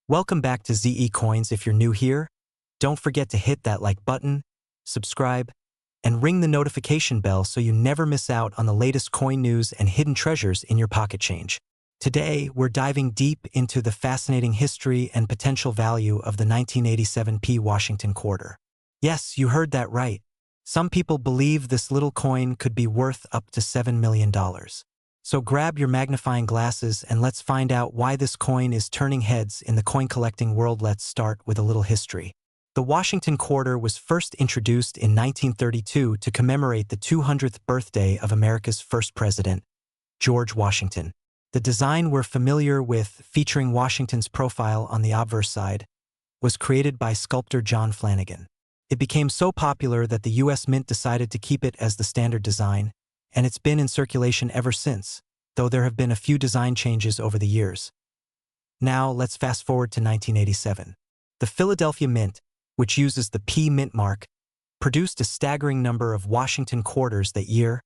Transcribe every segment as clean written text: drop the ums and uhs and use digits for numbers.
Welcome back to ZE Coins. If you're new here, don't forget to hit that like button, subscribe, and ring the notification bell so you never miss out on the latest coin news and hidden treasures in your pocket change. Today, we're diving deep into the fascinating history and potential value of the 1987 Washington quarter. Yes, you heard that right. Some people believe this little coin could be worth up to $7 million. So grab your magnifying glasses and let's find out why this coin is turning heads in the coin collecting world. Let's start with a little history. The Washington quarter was first introduced in 1932 to commemorate the 200th birthday of America's first president, George Washington. The design we're familiar with, featuring Washington's profile on the obverse side, was created by sculptor John Flanagan. It became so popular that the U.S. Mint decided to keep it as the standard design, and it's been in circulation ever since, though there have been a few design changes over the years. Now, let's fast forward to 1987. The Philadelphia Mint, which uses the P Mint mark, produced a staggering number of Washington quarters that year,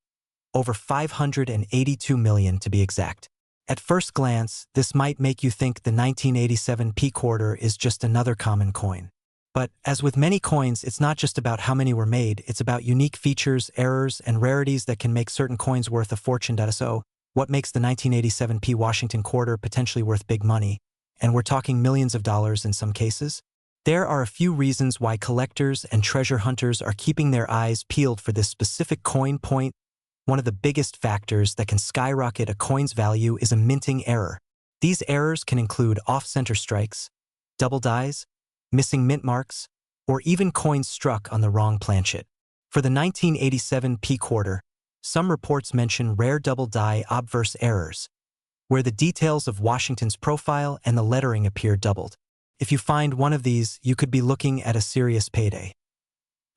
over 582 million to be exact. At first glance, this might make you think the 1987 P quarter is just another common coin. But, as with many coins, it's not just about how many were made, it's about unique features, errors, and rarities that can make certain coins worth a fortune. So, what makes the 1987 P Washington quarter potentially worth big money? And we're talking millions of dollars in some cases? There are a few reasons why collectors and treasure hunters are keeping their eyes peeled for this specific coin. Point one of the biggest factors that can skyrocket a coin's value is a minting error. These errors can include off-center strikes, double dies, missing mint marks, or even coins struck on the wrong planchet. For the 1987 P quarter, some reports mention rare double die obverse errors, where the details of Washington's profile and the lettering appear doubled. If you find one of these, you could be looking at a serious payday.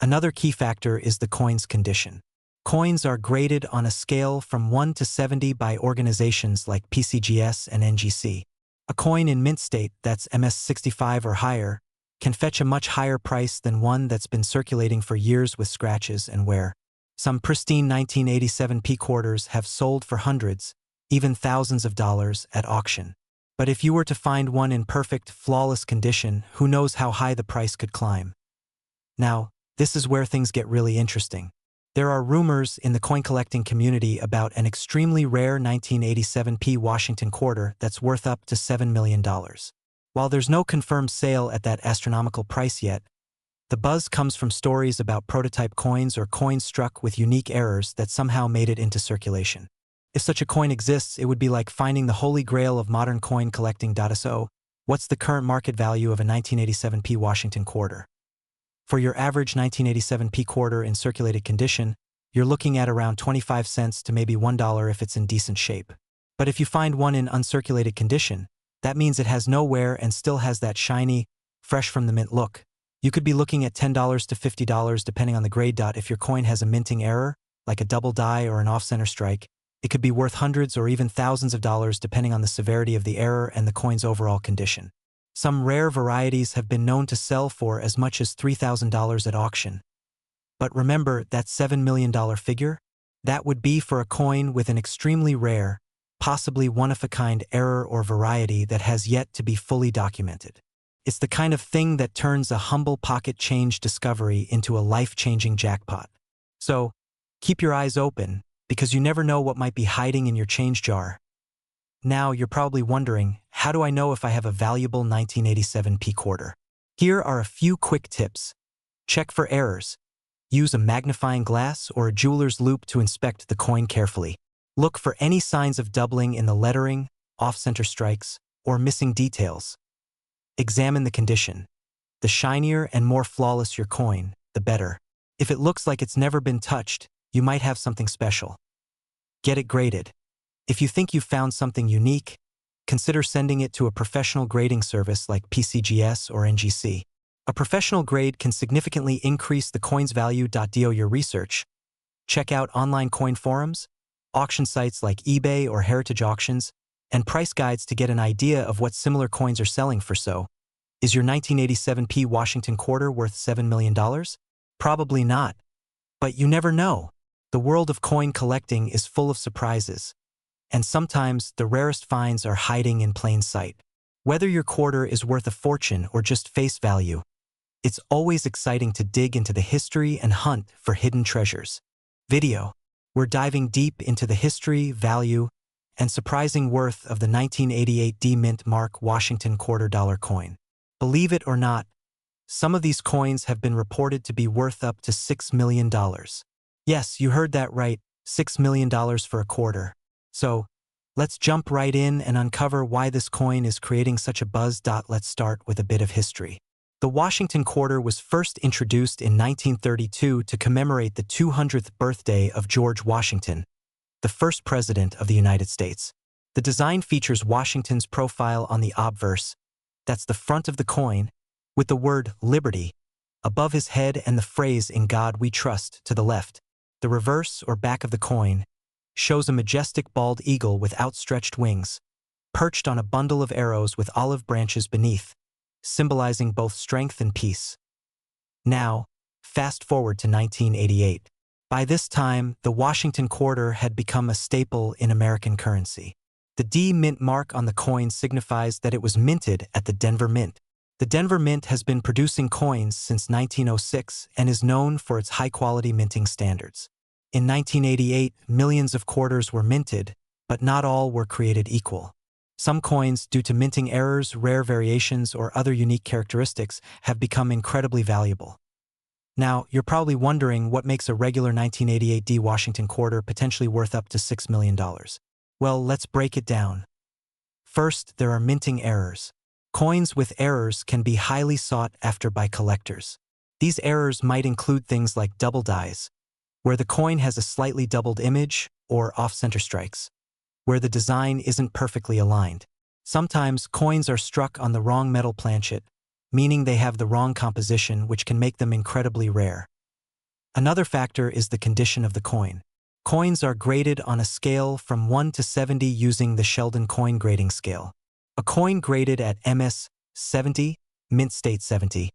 Another key factor is the coin's condition. Coins are graded on a scale from 1 to 70 by organizations like PCGS and NGC. A coin in mint state that's MS65 or higher can fetch a much higher price than one that's been circulating for years with scratches and wear. Some pristine 1987 P quarters have sold for hundreds, even thousands of dollars at auction. But if you were to find one in perfect, flawless condition, who knows how high the price could climb. Now, this is where things get really interesting. There are rumors in the coin collecting community about an extremely rare 1987 P Washington quarter that's worth up to $7 million. While there's no confirmed sale at that astronomical price yet, the buzz comes from stories about prototype coins or coins struck with unique errors that somehow made it into circulation. If such a coin exists, it would be like finding the holy grail of modern coin collecting. So, what's the current market value of a 1987 P Washington quarter? For your average 1987 P quarter in circulated condition, you're looking at around 25 cents to maybe $1 if it's in decent shape. But if you find one in uncirculated condition, that means it has no wear and still has that shiny, fresh from the mint look. You could be looking at $10 to $50 depending on the grade. If your coin has a minting error, like a double die or an off-center strike, it could be worth hundreds or even thousands of dollars depending on the severity of the error and the coin's overall condition. Some rare varieties have been known to sell for as much as $3,000 at auction. But remember that $7 million figure? That would be for a coin with an extremely rare, possibly one-of-a-kind error or variety that has yet to be fully documented. It's the kind of thing that turns a humble pocket change discovery into a life-changing jackpot. So, keep your eyes open, because you never know what might be hiding in your change jar. Now, you're probably wondering, how do I know if I have a valuable 1987 P quarter? Here are a few quick tips. Check for errors. Use a magnifying glass or a jeweler's loupe to inspect the coin carefully. Look for any signs of doubling in the lettering, off-center strikes, or missing details. Examine the condition. The shinier and more flawless your coin, the better. If it looks like it's never been touched, you might have something special. Get it graded. If you think you've found something unique, consider sending it to a professional grading service like PCGS or NGC. A professional grade can significantly increase the coin's value. Do your research. Check out online coin forums, auction sites like eBay or Heritage Auctions, and price guides to get an idea of what similar coins are selling for. So, is your 1987 P Washington quarter worth $7 million? Probably not. But you never know. The world of coin collecting is full of surprises, and sometimes the rarest finds are hiding in plain sight. Whether your quarter is worth a fortune or just face value, it's always exciting to dig into the history and hunt for hidden treasures. Video. We're diving deep into the history, value, and surprising worth of the 1988 D-Mint Mark Washington $quarter coin. Believe it or not, some of these coins have been reported to be worth up to $6 million. Yes, you heard that right, $6 million for a quarter. So, let's jump right in and uncover why this coin is creating such a buzz. Let's start with a bit of history. The Washington quarter was first introduced in 1932 to commemorate the 200th birthday of George Washington, the first president of the United States. The design features Washington's profile on the obverse, that's the front of the coin, with the word Liberty above his head and the phrase "In God We Trust" to the left. The reverse or back of the coin shows a majestic bald eagle with outstretched wings, perched on a bundle of arrows with olive branches beneath, symbolizing both strength and peace. Now, fast forward to 1988. By this time, the Washington quarter had become a staple in American currency. The D-Mint mark on the coin signifies that it was minted at the Denver Mint. The Denver Mint has been producing coins since 1906 and is known for its high-quality minting standards. In 1988, millions of quarters were minted, but not all were created equal. Some coins, due to minting errors, rare variations, or other unique characteristics, have become incredibly valuable. Now, you're probably wondering what makes a regular 1988 D Washington quarter potentially worth up to $6 million. Well, let's break it down. First, there are minting errors. Coins with errors can be highly sought after by collectors. These errors might include things like double dies, where the coin has a slightly doubled image, or off-center strikes, where the design isn't perfectly aligned. Sometimes coins are struck on the wrong metal planchet, meaning they have the wrong composition, which can make them incredibly rare. Another factor is the condition of the coin. Coins are graded on a scale from 1 to 70 using the Sheldon coin grading scale. A coin graded at MS 70, mint state 70,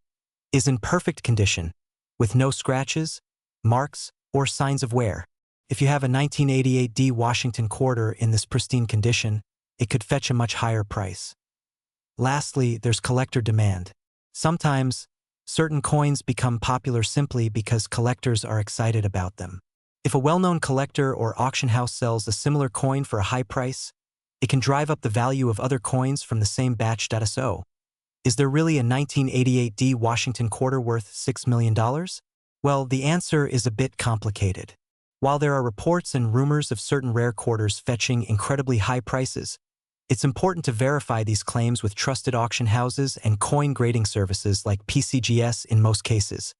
is in perfect condition, with no scratches, marks, or signs of wear. If you have a 1988 D Washington quarter in this pristine condition, it could fetch a much higher price. Lastly, there's collector demand. Sometimes, certain coins become popular simply because collectors are excited about them. If a well-known collector or auction house sells a similar coin for a high price, it can drive up the value of other coins from the same batch. So, is there really a 1988 D Washington quarter worth $6 million? Well, the answer is a bit complicated. While there are reports and rumors of certain rare quarters fetching incredibly high prices, it's important to verify these claims with trusted auction houses and coin grading services like PCGS in most cases.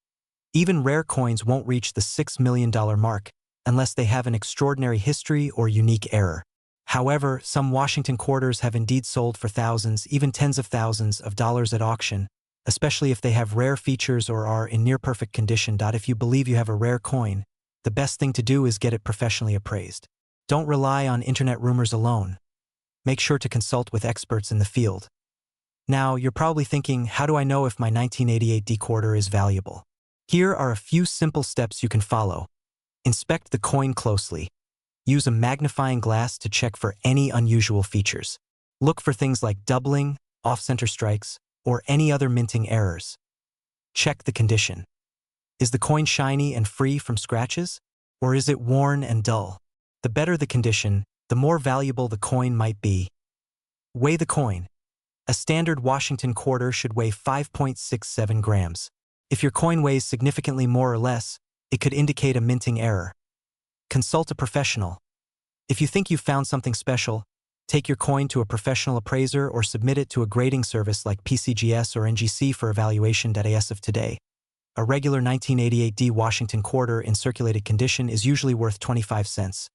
Even rare coins won't reach the $6 million mark unless they have an extraordinary history or unique error. However, some Washington quarters have indeed sold for thousands, even tens of thousands of dollars at auction, especially if they have rare features or are in near-perfect condition. If you believe you have a rare coin, the best thing to do is get it professionally appraised. Don't rely on internet rumors alone. Make sure to consult with experts in the field. Now, you're probably thinking, how do I know if my 1988 D quarter is valuable? Here are a few simple steps you can follow. Inspect the coin closely. Use a magnifying glass to check for any unusual features. Look for things like doubling, off-center strikes, or any other minting errors. Check the condition. Is the coin shiny and free from scratches? Or is it worn and dull? The better the condition, the more valuable the coin might be. Weigh the coin. A standard Washington quarter should weigh 5.67 grams. If your coin weighs significantly more or less, it could indicate a minting error. Consult a professional. If you think you've found something special, take your coin to a professional appraiser or submit it to a grading service like PCGS or NGC for evaluation. As of today, a regular 1988 D Washington quarter in circulated condition is usually worth 25 cents.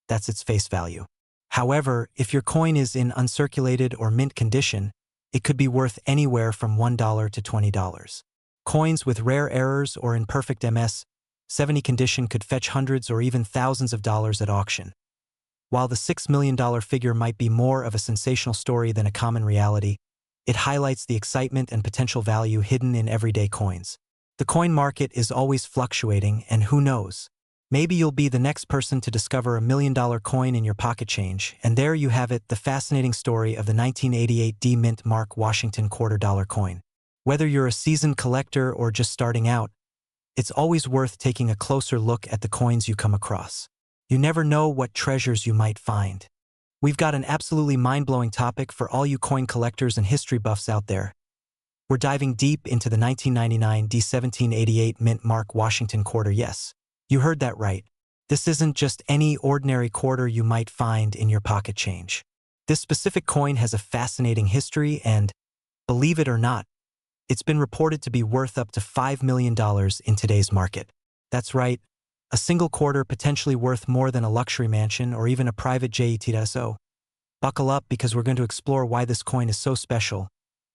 That's its face value. However, if your coin is in uncirculated or mint condition, it could be worth anywhere from $1 to $20. Coins with rare errors or in perfect MS 70 condition could fetch hundreds or even thousands of dollars at auction. While the $6 million figure might be more of a sensational story than a common reality, it highlights the excitement and potential value hidden in everyday coins. The coin market is always fluctuating, and who knows? Maybe you'll be the next person to discover $1 million coin in your pocket change, and there you have it, the fascinating story of the 1988 D Mint Mark Washington $quarter coin. Whether you're a seasoned collector or just starting out, it's always worth taking a closer look at the coins you come across. You never know what treasures you might find. We've got an absolutely mind-blowing topic for all you coin collectors and history buffs out there. We're diving deep into the 1999 D1788 Mint Mark Washington quarter. Yes, you heard that right. This isn't just any ordinary quarter you might find in your pocket change. This specific coin has a fascinating history and, believe it or not, it's been reported to be worth up to $5 million in today's market. That's right, a single quarter potentially worth more than a luxury mansion or even a private jet. So, buckle up because we're going to explore why this coin is so special,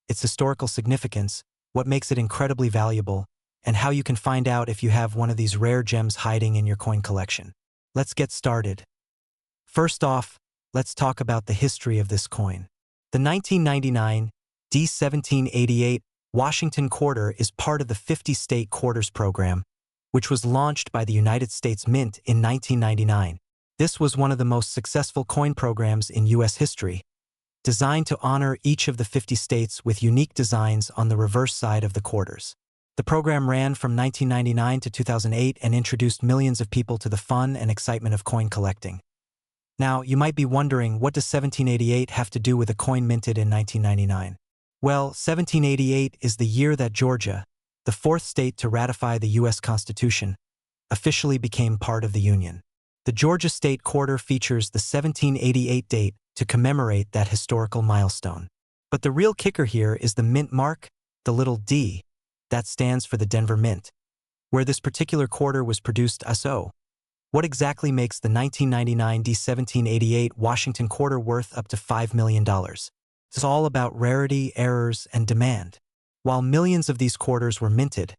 its historical significance, what makes it incredibly valuable, and how you can find out if you have one of these rare gems hiding in your coin collection. Let's get started. First off, let's talk about the history of this coin. The 1999 D1788 Washington quarter is part of the 50-state quarters program, which was launched by the United States Mint in 1999. This was one of the most successful coin programs in U.S. history, designed to honor each of the 50 states with unique designs on the reverse side of the quarters. The program ran from 1999 to 2008 and introduced millions of people to the fun and excitement of coin collecting. Now, you might be wondering, what does 1788 have to do with a coin minted in 1999? Well, 1788 is the year that Georgia, the fourth state to ratify the U.S. Constitution, officially became part of the Union. The Georgia State Quarter features the 1788 date to commemorate that historical milestone. But the real kicker here is the mint mark, the little D, that stands for the Denver Mint, where this particular quarter was produced. So, what exactly makes the 1999 D1788 Washington quarter worth up to $5 million? It's all about rarity, errors, and demand. While millions of these quarters were minted,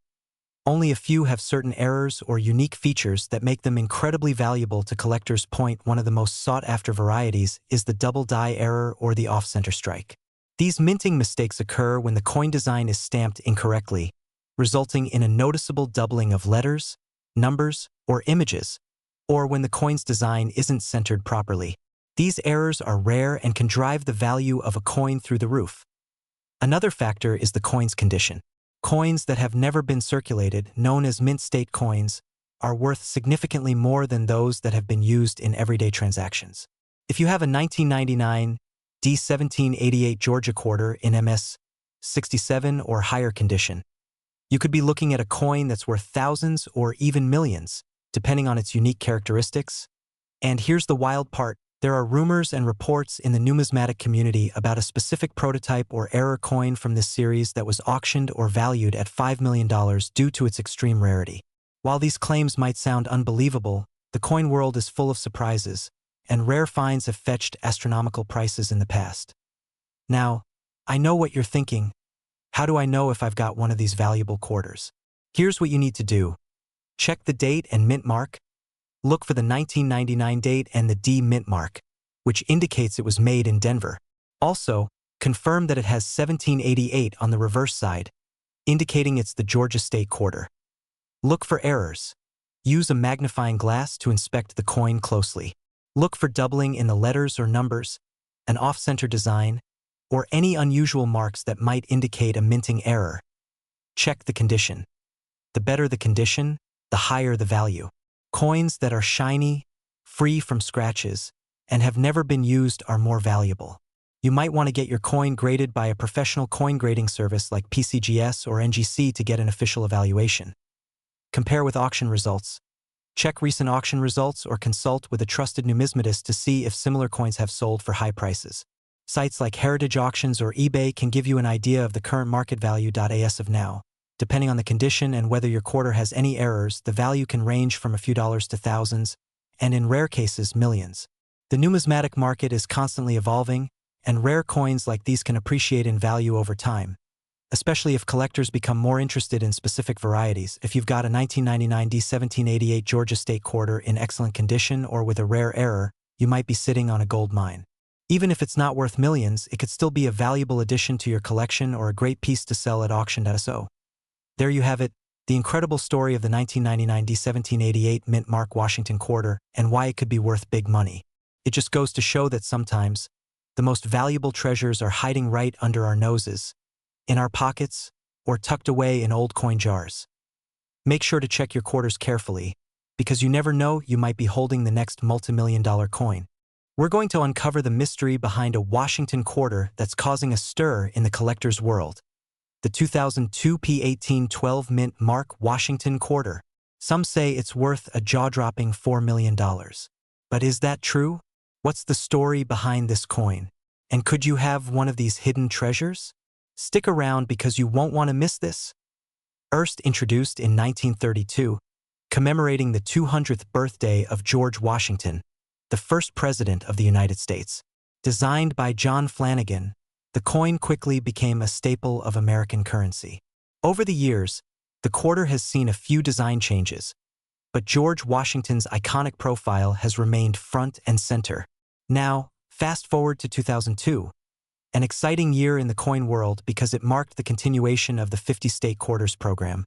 only a few have certain errors or unique features that make them incredibly valuable to collectors. One of the most sought-after varieties is the double die error or the off-center strike. These minting mistakes occur when the coin design is stamped incorrectly, resulting in a noticeable doubling of letters, numbers, or images, or when the coin's design isn't centered properly. These errors are rare and can drive the value of a coin through the roof. Another factor is the coin's condition. Coins that have never been circulated, known as mint state coins, are worth significantly more than those that have been used in everyday transactions. If you have a 1999 D1788 Georgia quarter in MS 67 or higher condition, you could be looking at a coin that's worth thousands or even millions, depending on its unique characteristics. And here's the wild part. There are rumors and reports in the numismatic community about a specific prototype or error coin from this series that was auctioned or valued at $5 million due to its extreme rarity. While these claims might sound unbelievable, the coin world is full of surprises, and rare finds have fetched astronomical prices in the past. Now, I know what you're thinking. How do I know if I've got one of these valuable quarters? Here's what you need to do. Check the date and mint mark. Look for the 1999 date and the D mint mark, which indicates it was made in Denver. Also, confirm that it has 1788 on the reverse side, indicating it's the Georgia State quarter. Look for errors. Use a magnifying glass to inspect the coin closely. Look for doubling in the letters or numbers, an off-center design, or any unusual marks that might indicate a minting error. Check the condition. The better the condition, the higher the value. Coins that are shiny, free from scratches, and have never been used are more valuable. You might want to get your coin graded by a professional coin grading service like PCGS or NGC to get an official evaluation. Compare with auction results. Check recent auction results or consult with a trusted numismatist to see if similar coins have sold for high prices. Sites like Heritage Auctions or eBay can give you an idea of the current market value. As of now, depending on the condition and whether your quarter has any errors, the value can range from a few dollars to thousands, and in rare cases, millions. The numismatic market is constantly evolving, and rare coins like these can appreciate in value over time, especially if collectors become more interested in specific varieties. If you've got a 1999 D1788 Georgia State quarter in excellent condition or with a rare error, you might be sitting on a gold mine. Even if it's not worth millions, it could still be a valuable addition to your collection or a great piece to sell at auction. So, there you have it, The incredible story of the 1999 D1788 mint mark Washington quarter and why it could be worth big money. It just goes to show that sometimes, the most valuable treasures are hiding right under our noses, in our pockets, or tucked away in old coin jars. Make sure to check your quarters carefully, because you never know, you might be holding the next multimillion-dollar coin. We're going to uncover the mystery behind a Washington quarter that's causing a stir in the collector's world. The 2002 P1812 mint mark Washington quarter. Some say it's worth a jaw-dropping $4 million. But is that true? What's the story behind this coin? And could you have one of these hidden treasures? Stick around because you won't want to miss this. First introduced in 1932, commemorating the 200th birthday of George Washington, the first president of the United States. Designed by John Flanagan, the coin quickly became a staple of American currency. Over the years, the quarter has seen a few design changes, but George Washington's iconic profile has remained front and center. Now, fast forward to 2002, an exciting year in the coin world because it marked the continuation of the 50-state quarters program,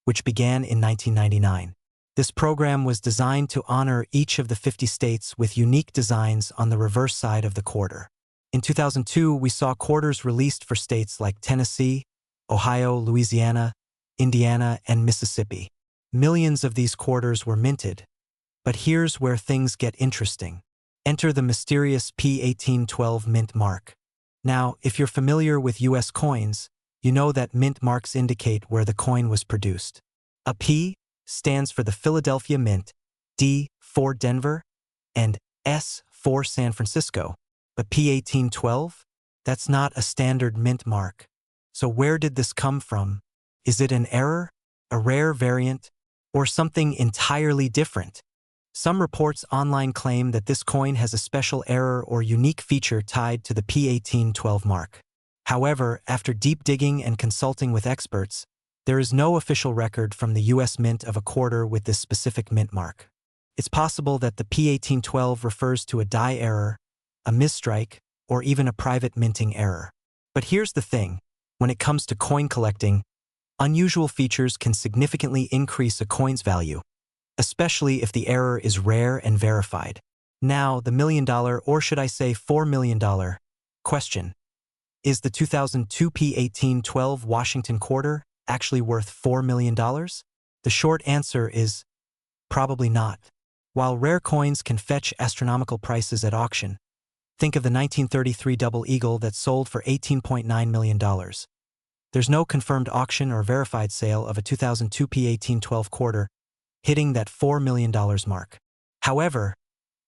which began in 1999. This program was designed to honor each of the 50 states with unique designs on the reverse side of the quarter. In 2002, we saw quarters released for states like Tennessee, Ohio, Louisiana, Indiana, and Mississippi. Millions of these quarters were minted. But here's where things get interesting. Enter the mysterious P1812 mint mark. Now, if you're familiar with U.S. coins, you know that mint marks indicate where the coin was produced. A P stands for the Philadelphia Mint, D for Denver, and S for San Francisco. But P1812? That's not a standard mint mark. So where did this come from? Is it an error, a rare variant, or something entirely different? Some reports online claim that this coin has a special error or unique feature tied to the P1812 mark. However, after deep digging and consulting with experts, there is no official record from the U.S. Mint of a quarter with this specific mint mark. It's possible that the P1812 refers to a die error, a misstrike, or even a private minting error. But here's the thing, when it comes to coin collecting, unusual features can significantly increase a coin's value, especially if the error is rare and verified. Now, the $1 million, or should I say $4 million, question. Is the 2002 P1812 Washington quarter actually worth $4 million? The short answer is probably not. While rare coins can fetch astronomical prices at auction, think of the 1933 Double Eagle that sold for $18.9 million. There's no confirmed auction or verified sale of a 2002 P1812 quarter hitting that $4 million mark. However,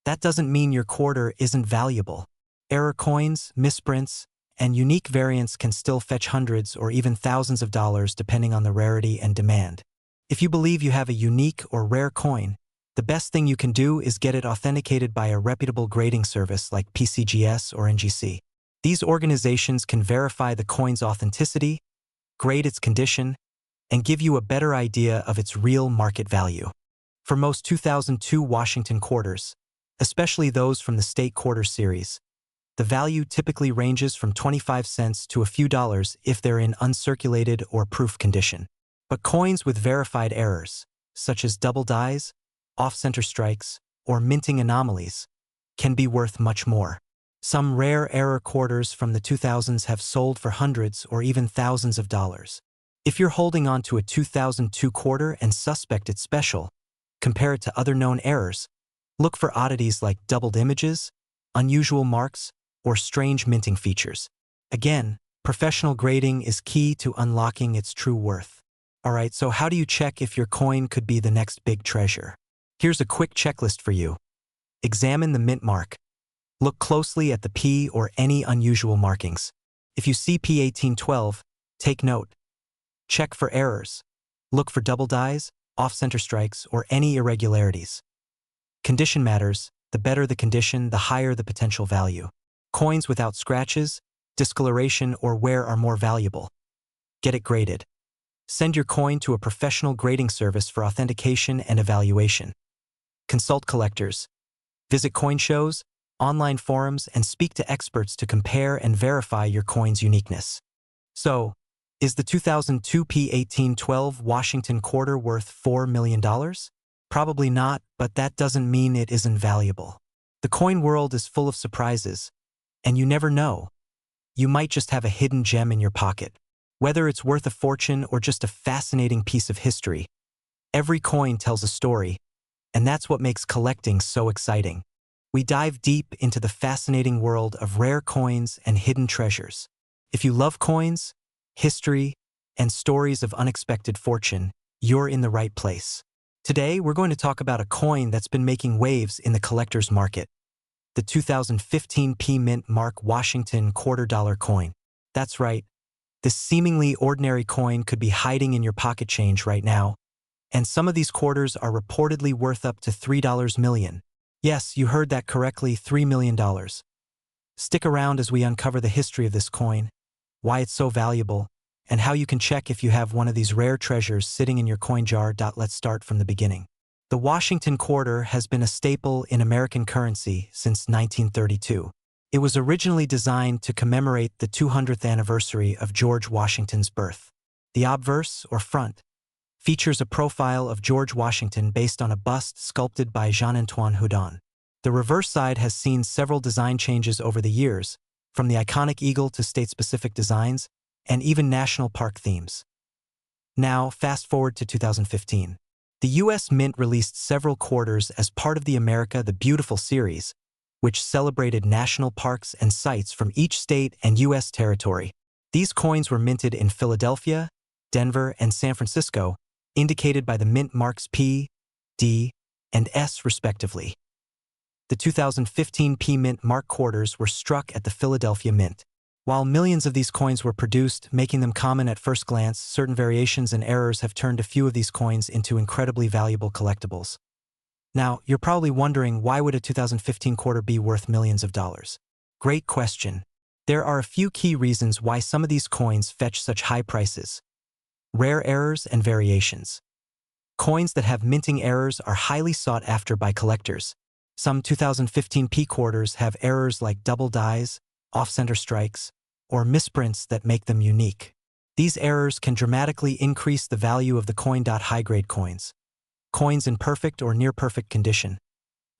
that doesn't mean your quarter isn't valuable. Error coins, misprints, and unique variants can still fetch hundreds or even thousands of dollars depending on the rarity and demand. If you believe you have a unique or rare coin, the best thing you can do is get it authenticated by a reputable grading service like PCGS or NGC. These organizations can verify the coin's authenticity, grade its condition, and give you a better idea of its real market value. For most 2002 Washington quarters, especially those from the State Quarter series, the value typically ranges from 25 cents to a few dollars if they're in uncirculated or proof condition. But coins with verified errors, such as double dies, off-center strikes, or minting anomalies, can be worth much more. Some rare error quarters from the 2000s have sold for hundreds or even thousands of dollars. If you're holding on to a 2002 quarter and suspect it's special, compare it to other known errors. Look for oddities like doubled images, unusual marks, or strange minting features. Again, professional grading is key to unlocking its true worth. Alright, so how do you check if your coin could be the next big treasure? Here's a quick checklist for you. Examine the mint mark. Look closely at the P or any unusual markings. If you see P1812, take note. Check for errors. Look for double dies, off-center strikes, or any irregularities. Condition matters. The better the condition, the higher the potential value. Coins without scratches, discoloration, or wear are more valuable. Get it graded. Send your coin to a professional grading service for authentication and evaluation. Consult collectors. Visit coin shows, online forums, and speak to experts to compare and verify your coin's uniqueness. So, Is the 2002 P1812 Washington quarter worth $4 million? Probably not, but that doesn't mean it isn't valuable. The coin world is full of surprises, and you never know. You might just have a hidden gem in your pocket. Whether it's worth a fortune or just a fascinating piece of history, every coin tells a story, and that's what makes collecting so exciting. We dive deep into the fascinating world of rare coins and hidden treasures. If you love coins, history, and stories of unexpected fortune, you're in the right place. Today, we're going to talk about a coin that's been making waves in the collector's market. The 2015 P Mint Mark Washington $quarter coin. That's right. This seemingly ordinary coin could be hiding in your pocket change right now, and some of these quarters are reportedly worth up to $3 million. Yes, you heard that correctly, $3 million. Stick around as we uncover the history of this coin, why it's so valuable, and how you can check if you have one of these rare treasures sitting in your coin jar. Let's start from the beginning. The Washington quarter has been a staple in American currency since 1932. It was originally designed to commemorate the 200th anniversary of George Washington's birth. The obverse, or front, features a profile of George Washington based on a bust sculpted by Jean-Antoine Houdon. The reverse side has seen several design changes over the years, from the iconic eagle to state-specific designs, and even national park themes. Now, fast forward to 2015. The U.S. Mint released several quarters as part of the America the Beautiful series, which celebrated national parks and sites from each state and U.S. territory. These coins were minted in Philadelphia, Denver, and San Francisco, indicated by the mint marks P, D, and S respectively. The 2015 P Mint Mark quarters were struck at the Philadelphia Mint. While millions of these coins were produced, making them common at first glance, certain variations and errors have turned a few of these coins into incredibly valuable collectibles. Now, you're probably wondering, why would a 2015 quarter be worth millions of dollars? Great question. There are a few key reasons why some of these coins fetch such high prices. Rare errors and variations. Coins that have minting errors are highly sought after by collectors. Some 2015 P quarters have errors like double dies, off-center strikes, or misprints that make them unique. These errors can dramatically increase the value of the coin. High-grade coins. Coins in perfect or near-perfect condition,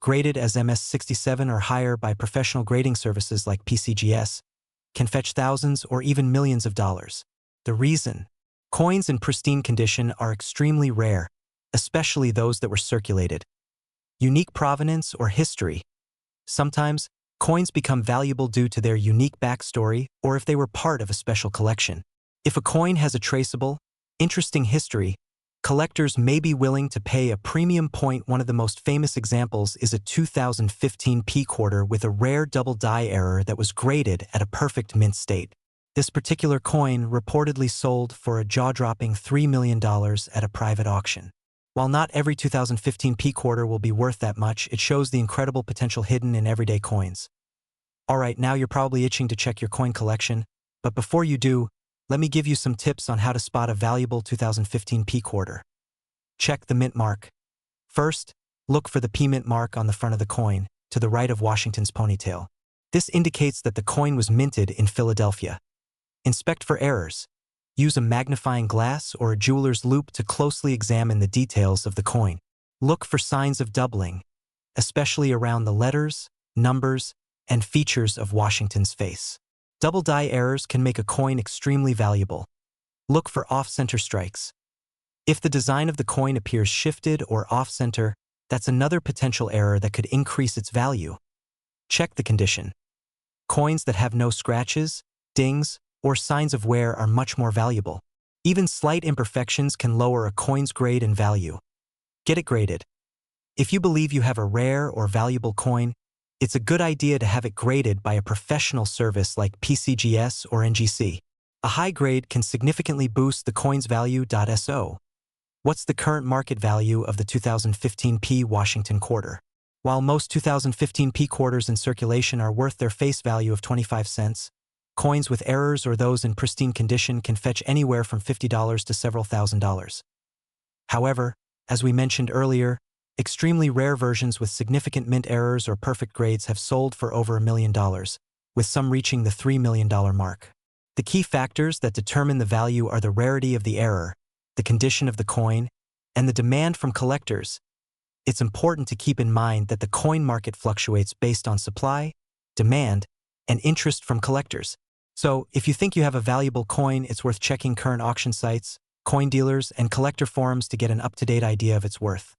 graded as MS67 or higher by professional grading services like PCGS, can fetch thousands or even millions of dollars. The reason? Coins in pristine condition are extremely rare, especially those that were circulated. Unique provenance or history. Sometimes, coins become valuable due to their unique backstory or if they were part of a special collection. If a coin has a traceable, interesting history, collectors may be willing to pay a premium. One of the most famous examples is a 2015 P quarter with a rare double die error that was graded at a perfect mint state. This particular coin reportedly sold for a jaw-dropping $3 million at a private auction. While not every 2015 P quarter will be worth that much, it shows the incredible potential hidden in everyday coins. Alright, now you're probably itching to check your coin collection, but before you do, let me give you some tips on how to spot a valuable 2015 P quarter. Check the mint mark. First, look for the P mint mark on the front of the coin, to the right of Washington's ponytail. This indicates that the coin was minted in Philadelphia. Inspect for errors. Use a magnifying glass or a jeweler's loupe to closely examine the details of the coin. Look for signs of doubling, especially around the letters, numbers, and features of Washington's face. Double die errors can make a coin extremely valuable. Look for off-center strikes. If the design of the coin appears shifted or off-center, that's another potential error that could increase its value. Check the condition. Coins that have no scratches, dings, or signs of wear are much more valuable. Even slight imperfections can lower a coin's grade and value. Get it graded. If you believe you have a rare or valuable coin, it's a good idea to have it graded by a professional service like PCGS or NGC. A high grade can significantly boost the coin's value. So, what's the current market value of the 2015 P Washington quarter? While most 2015 P quarters in circulation are worth their face value of 25 cents, coins with errors or those in pristine condition can fetch anywhere from $50 to several $1,000s. However, as we mentioned earlier, extremely rare versions with significant mint errors or perfect grades have sold for over $1 million, with some reaching the $3 million mark. The key factors that determine the value are the rarity of the error, the condition of the coin, and the demand from collectors. It's important to keep in mind that the coin market fluctuates based on supply, demand, and interest from collectors. So, if you think you have a valuable coin, it's worth checking current auction sites, coin dealers, and collector forums to get an up-to-date idea of its worth.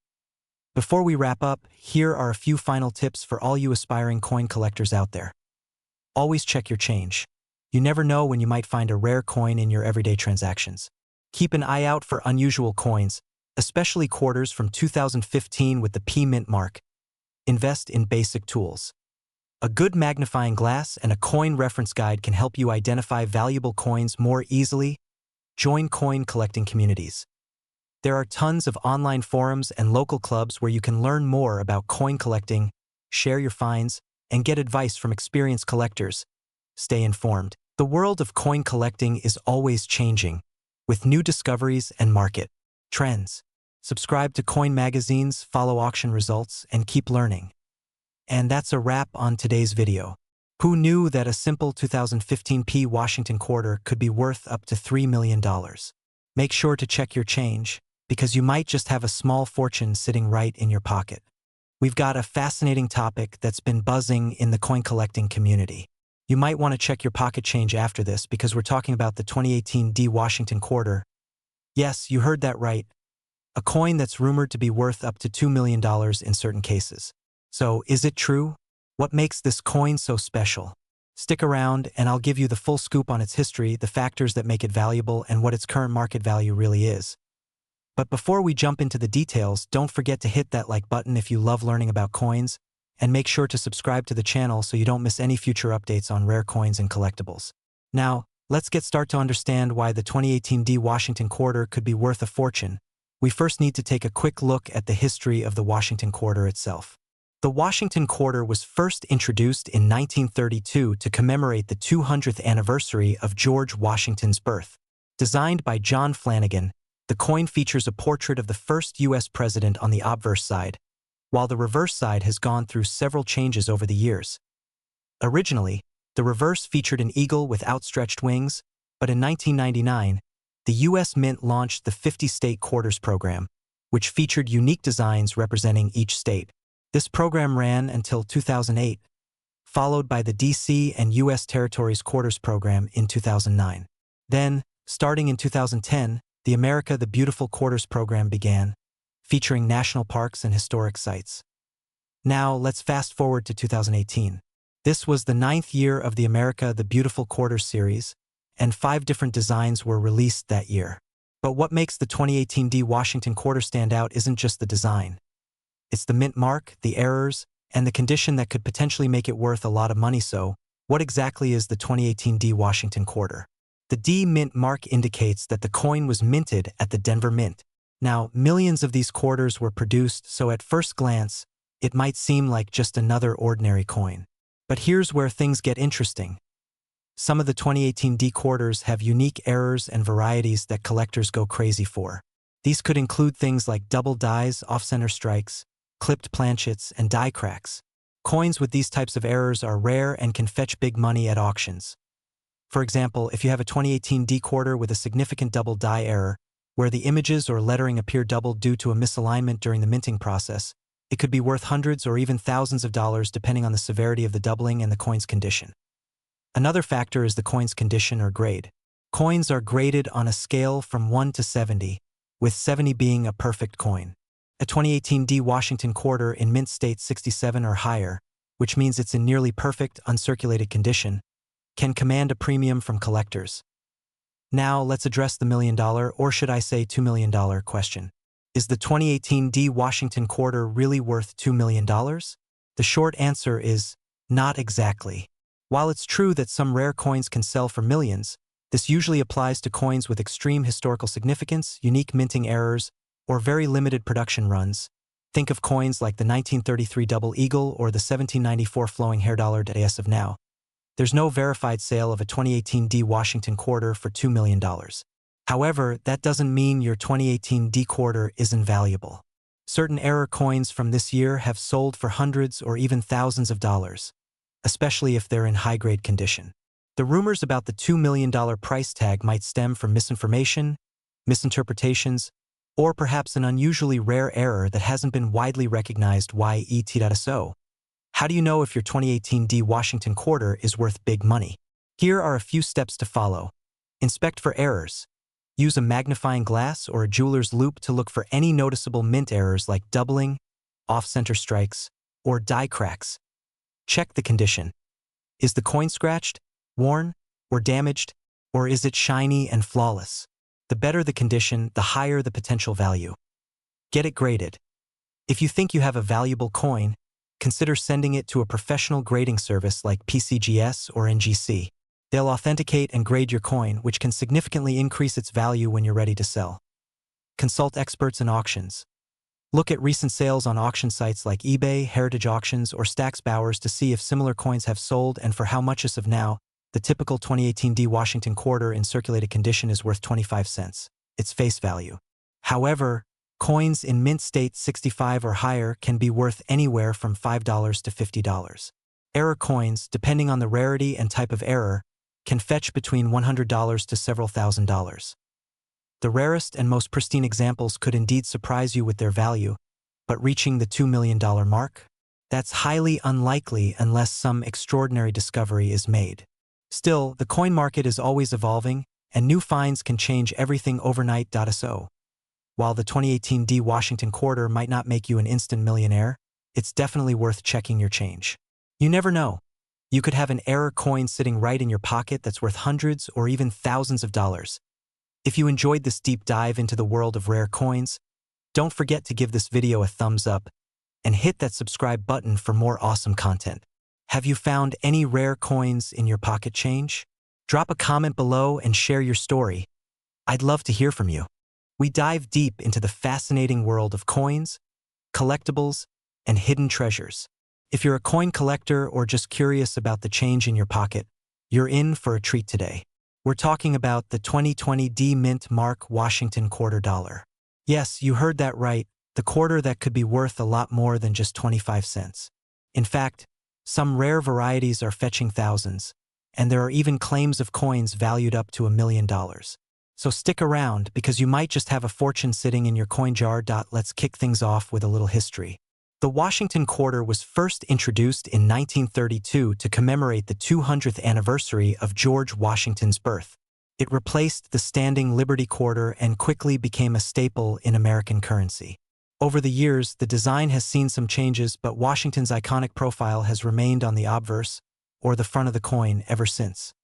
Before we wrap up, here are a few final tips for all you aspiring coin collectors out there. Always check your change. You never know when you might find a rare coin in your everyday transactions. Keep an eye out for unusual coins, especially quarters from 2015 with the P mint mark. Invest in basic tools. A good magnifying glass and a coin reference guide can help you identify valuable coins more easily. Join coin collecting communities. There are tons of online forums and local clubs where you can learn more about coin collecting, share your finds, and get advice from experienced collectors. Stay informed. The world of coin collecting is always changing, with new discoveries and market trends. Subscribe to coin magazines, follow auction results, and keep learning. And that's a wrap on today's video. Who knew that a simple 2015 P Washington quarter could be worth up to $3 million? Make sure to check your change, because you might just have a small fortune sitting right in your pocket. We've got a fascinating topic that's been buzzing in the coin collecting community. You might want to check your pocket change after this because we're talking about the 2018 D Washington quarter. Yes, you heard that right. A coin that's rumored to be worth up to $2 million in certain cases. So, is it true? What makes this coin so special? Stick around and I'll give you the full scoop on its history, the factors that make it valuable, and what its current market value really is. But before we jump into the details, don't forget to hit that like button if you love learning about coins, and make sure to subscribe to the channel so you don't miss any future updates on rare coins and collectibles. Now, let's get started to understand why the 2018 D Washington quarter could be worth a fortune. We first need to take a quick look at the history of the Washington quarter itself. The Washington quarter was first introduced in 1932 to commemorate the 200th anniversary of George Washington's birth. Designed by John Flanagan, the coin features a portrait of the first U.S. president on the obverse side, while the reverse side has gone through several changes over the years. Originally, the reverse featured an eagle with outstretched wings, but in 1999, the U.S. Mint launched the 50-state quarters program, which featured unique designs representing each state. This program ran until 2008, followed by the D.C. and U.S. Territories Quarters program in 2009. Then, starting in 2010, the America the Beautiful Quarters program began, featuring national parks and historic sites. Now, let's fast forward to 2018. This was the 9th year of the America the Beautiful Quarters series, and 5 different designs were released that year. But what makes the 2018 D Washington quarter stand out isn't just the design. It's the mint mark, the errors, and the condition that could potentially make it worth a lot of money. So, what exactly is the 2018 D Washington quarter? The D mint mark indicates that the coin was minted at the Denver Mint. Now, millions of these quarters were produced, so at first glance, it might seem like just another ordinary coin. But here's where things get interesting. Some of the 2018 D quarters have unique errors and varieties that collectors go crazy for. These could include things like double dies, off-center strikes, clipped planchets, and die cracks. Coins with these types of errors are rare and can fetch big money at auctions. For example, if you have a 2018 D quarter with a significant double die error, where the images or lettering appear doubled due to a misalignment during the minting process, it could be worth hundreds or even thousands of dollars depending on the severity of the doubling and the coin's condition. Another factor is the coin's condition or grade. Coins are graded on a scale from 1 to 70, with 70 being a perfect coin. A 2018 D Washington quarter in mint state 67 or higher, which means it's in nearly perfect, uncirculated condition, can command a premium from collectors. Now, let's address the $1 million, or should I say $2 million question. Is the 2018 D Washington quarter really worth $2 million? The short answer is, not exactly. While it's true that some rare coins can sell for millions, this usually applies to coins with extreme historical significance, unique minting errors, or very limited production runs. Think of coins like the 1933 Double Eagle or the 1794 Flowing Hair Dollar as of now. There's no verified sale of a 2018 D Washington quarter for $2 million. However, that doesn't mean your 2018 D quarter isn't valuable. Certain error coins from this year have sold for hundreds or even thousands of dollars, especially if they're in high-grade condition. The rumors about the $2 million price tag might stem from misinformation, misinterpretations, or perhaps an unusually rare error that hasn't been widely recognized. So, how do you know if your 2018 D Washington quarter is worth big money? Here are a few steps to follow. Inspect for errors. Use a magnifying glass or a jeweler's loupe to look for any noticeable mint errors like doubling, off-center strikes, or die cracks. Check the condition. Is the coin scratched, worn, or damaged, or is it shiny and flawless? The better the condition, the higher the potential value. Get it graded. If you think you have a valuable coin, consider sending it to a professional grading service like PCGS or NGC. They'll authenticate and grade your coin, which can significantly increase its value when you're ready to sell. Consult experts in auctions. Look at recent sales on auction sites like eBay, Heritage Auctions, or Stax Bowers to see if similar coins have sold and for how much. As of now, the typical 2018 D Washington quarter in circulated condition is worth 25 cents, its face value. However, coins in mint state 65 or higher can be worth anywhere from $5 to $50. Error coins, depending on the rarity and type of error, can fetch between $100 to several $1,000s. The rarest and most pristine examples could indeed surprise you with their value, but reaching the $2 million mark? That's highly unlikely unless some extraordinary discovery is made. Still, the coin market is always evolving, and new finds can change everything overnight. So, while the 2018 D Washington quarter might not make you an instant millionaire, it's definitely worth checking your change. You never know. You could have an error coin sitting right in your pocket that's worth hundreds or even thousands of dollars. If you enjoyed this deep dive into the world of rare coins, don't forget to give this video a thumbs up and hit that subscribe button for more awesome content. Have you found any rare coins in your pocket change? Drop a comment below and share your story. I'd love to hear from you. We dive deep into the fascinating world of coins, collectibles, and hidden treasures. If you're a coin collector or just curious about the change in your pocket, you're in for a treat today. We're talking about the 2020 D Mint Mark Washington quarter dollar. Yes, you heard that right, the quarter that could be worth a lot more than just 25 cents. In fact, some rare varieties are fetching thousands, and there are even claims of coins valued up to $1 million. So stick around because you might just have a fortune sitting in your coin jar. Let's kick things off with a little history. The Washington quarter was first introduced in 1932 to commemorate the 200th anniversary of George Washington's birth. It replaced the standing Liberty quarter and quickly became a staple in American currency. Over the years, the design has seen some changes, but Washington's iconic profile has remained on the obverse, or the front of the coin, ever since.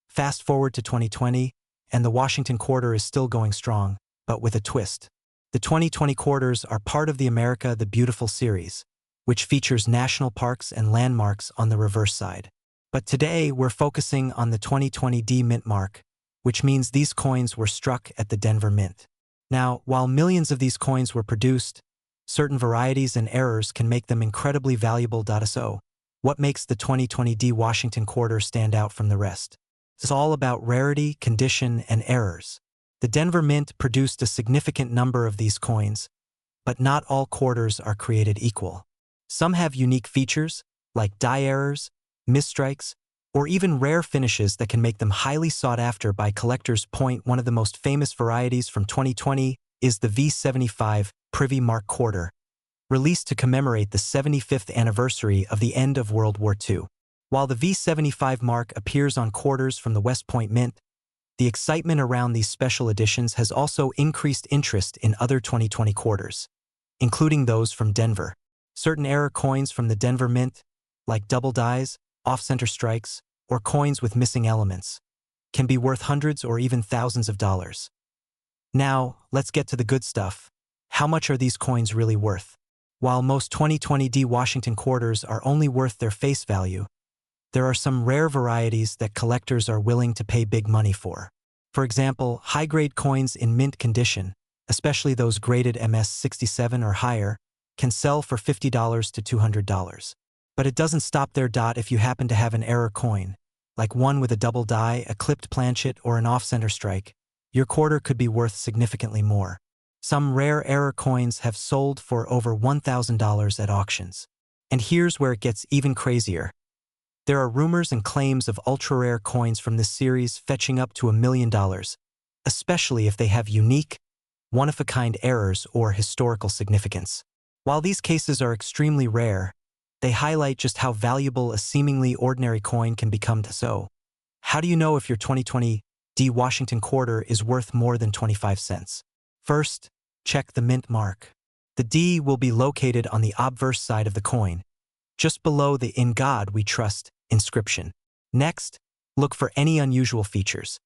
Fast forward to 2020, and the Washington quarter is still going strong, but with a twist. The 2020 quarters are part of the America the Beautiful series, which features national parks and landmarks on the reverse side. But today, we're focusing on the 2020 D Mint mark, which means these coins were struck at the Denver Mint. Now, while millions of these coins were produced, certain varieties and errors can make them incredibly valuable. So, what makes the 2020 D Washington quarter stand out from the rest? It's all about rarity, condition, and errors. The Denver Mint produced a significant number of these coins, but not all quarters are created equal. Some have unique features, like die errors, misstrikes, or even rare finishes that can make them highly sought after by collectors. One of the most famous varieties from 2020 is the V75 Privy Mark quarter, released to commemorate the 75th anniversary of the end of World War II. While the V75 mark appears on quarters from the West Point Mint, the excitement around these special editions has also increased interest in other 2020 quarters, including those from Denver. Certain error coins from the Denver Mint, like double dies, off-center strikes, or coins with missing elements, can be worth hundreds or even thousands of dollars. Now, let's get to the good stuff. How much are these coins really worth? While most 2020 D Washington quarters are only worth their face value, there are some rare varieties that collectors are willing to pay big money for. For example, high-grade coins in mint condition, especially those graded MS-67 or higher, can sell for $50 to $200. But it doesn't stop there. If you happen to have an error coin, like one with a double die, a clipped planchet, or an off-center strike, your quarter could be worth significantly more. Some rare error coins have sold for over $1,000 at auctions. And here's where it gets even crazier. There are rumors and claims of ultra-rare coins from this series fetching up to $1 million, especially if they have unique, one-of-a-kind errors or historical significance. While these cases are extremely rare, they highlight just how valuable a seemingly ordinary coin can become. So, how do you know if your 2020 D Washington quarter is worth more than 25 cents? First, check the mint mark. The D will be located on the obverse side of the coin, just below the "In God We Trust" inscription. Next, look for any unusual features.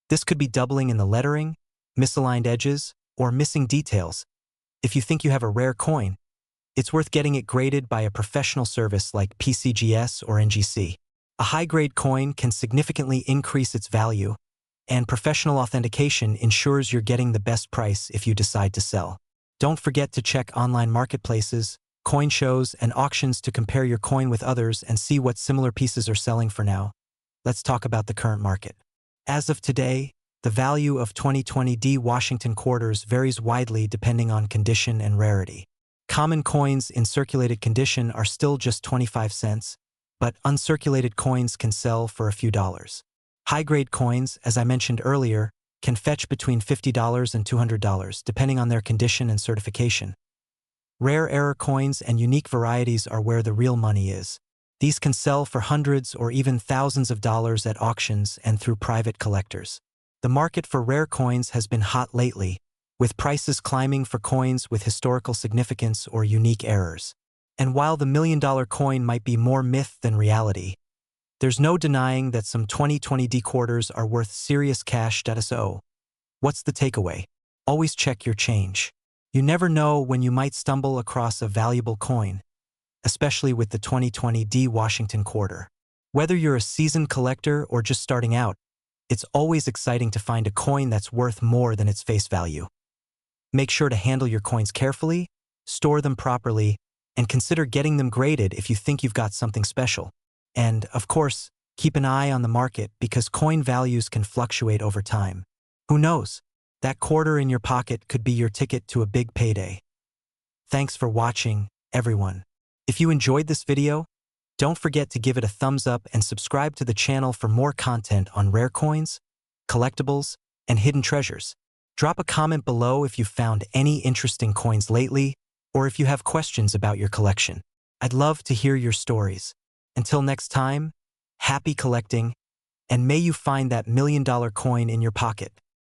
This could be doubling in the lettering, misaligned edges, or missing details. If you think you have a rare coin, it's worth getting it graded by a professional service like PCGS or NGC. A high-grade coin can significantly increase its value, and professional authentication ensures you're getting the best price if you decide to sell. Don't forget to check online marketplaces, coin shows, and auctions to compare your coin with others and see what similar pieces are selling for now. Let's talk about the current market. As of today, the value of 2020 D Washington quarters varies widely depending on condition and rarity. Common coins in circulated condition are still just 25 cents, but uncirculated coins can sell for a few dollars. High-grade coins, as I mentioned earlier, can fetch between $50 and $200, depending on their condition and certification. Rare error coins and unique varieties are where the real money is. These can sell for hundreds or even thousands of dollars at auctions and through private collectors. The market for rare coins has been hot lately, with prices climbing for coins with historical significance or unique errors. And while the $1 million coin might be more myth than reality, there's no denying that some 2020 D quarters are worth serious cash. So, what's the takeaway? Always check your change. You never know when you might stumble across a valuable coin, especially with the 2020 D Washington quarter. Whether you're a seasoned collector or just starting out, it's always exciting to find a coin that's worth more than its face value. Make sure to handle your coins carefully, store them properly, and consider getting them graded if you think you've got something special. And, of course, keep an eye on the market because coin values can fluctuate over time. Who knows? That quarter in your pocket could be your ticket to a big payday. Thanks for watching, everyone. If you enjoyed this video, don't forget to give it a thumbs up and subscribe to the channel for more content on rare coins, collectibles, and hidden treasures. Drop a comment below if you've found any interesting coins lately, or if you have questions about your collection. I'd love to hear your stories. Until next time, happy collecting, and may you find that $1 million coin in your pocket.